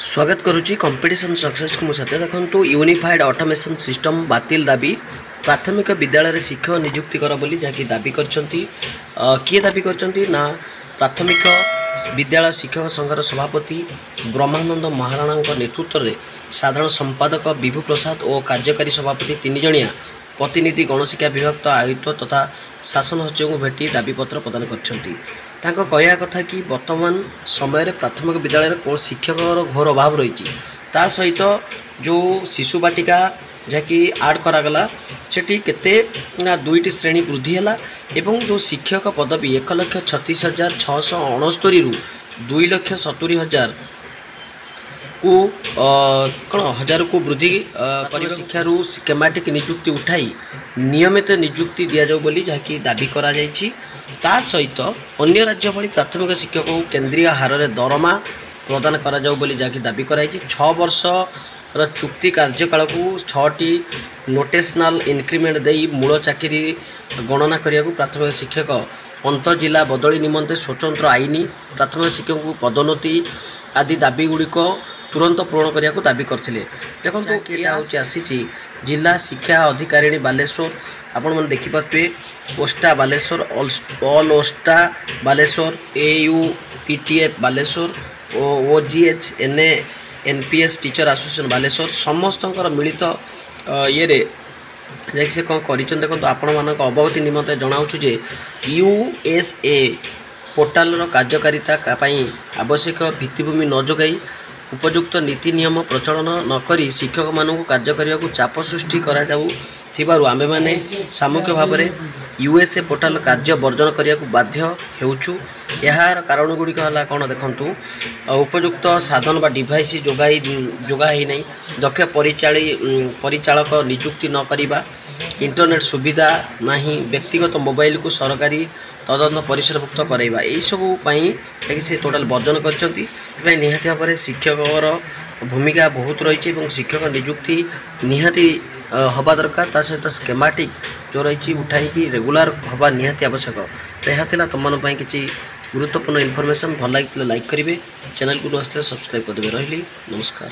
स्वागत करुच्ची competition success को मुझे देखो यूनिफाइड ऑटोमेशन सिस्टम बातिल दाबी प्राथमिक विद्यालय शिक्षक नियुक्ति कर बोली जहाँकि दाबी किए दाबी ना प्राथमिक विद्यालय शिक्षक संघर सभापति ब्रह्मानंद महाराणा नेतृत्व में साधारण संपादक विभु प्रसाद और कार्यकारी सभापति तीन जणिया प्रतिनिधि गणशिक्षा विभाग आयुक्त तथा शासन सचिव को भेटी दाबीपत्र प्रदान कर कथा कि वर्तमान समय प्राथमिक विद्यालय कौन शिक्षक घोर अभाव रही सहित जो शिशु बाटिका जहाँकि आड करागला सेठी केते दुईटी श्रेणी वृद्धि है एवं जो शिक्षक पदवी 1,36,669 रु 2,70,000 को कौन हजार को वृद्धि कर शिक्षारू स्केमाटिक नियुक्ति उठाई नियमित नियुक्ति दि जाऊ बोली जहाँकि दाबी करा जायछि। ता सहित अन्य राज्य भली प्राथमिक शिक्षक को केंद्रीय हार में दरमा प्रदान करा जाऊ बोली जहाँकि दाबी कराई 6 वर्ष चुक्ति कार्यकाल को 6टी नोटेशनल इनक्रिमेंट दे मूल चाकरी गणना करने को प्राथमिक शिक्षक अंत जिला बदली निमंते स्वतंत्र आईन प्राथमिक शिक्षक को पदोन्नति आदि दाबी गुड़िक तुरंत पूरण करने को दाबी करते देखो ये आसी जिला शिक्षा अधिकारिणी बालेश्वर आपण मैंने देखिपे OSTA Baleshwar all OSTA Baleshwar AUPTF Baleshwar OGH NPS teacher association Baleshwar समस्त मिलित ये जैसे से कौन कर देखो आपण मान अवगति निमंते जनाऊँ जे USA पोर्टाल कार्यकारिता आवश्यक भित्तिभूमि न जोगाई उपयुक्त नीति नियम प्रचलन नक शिक्षक मानू कार्य करने को चाप सृष्टि कर आमे माने सामूहिक भाव में USA पोर्टाल कार्य बर्जन करने को बाध्य होउछु। यार कारण गुड़िक है कौन देखु उपयुक्त साधन बा डिवाइस जोगाई नहीं दक्ष परिचालक नियुक्ति न करवा इंटरनेट सुविधा नहीं व्यक्तिगत मोबाइल को सरकारी तदंत परिसरभुक्त कराइबा यही सबूपाई से टोटाल बर्जन कर निहाती भाव में शिक्षकर भूमिका बहुत रही शिक्षक नियुक्ति निहाती हवा दरकार ता सहित स्केमाटिक जो रही उठाई रेगुलर हवा निहाती आवश्यक। तो यह तुम किसी गुरुत्वपूर्ण इनफॉरमेशन भल लगे लाइक करेंगे चैनल को आसते सब्सक्राइब करदे रही नमस्कार।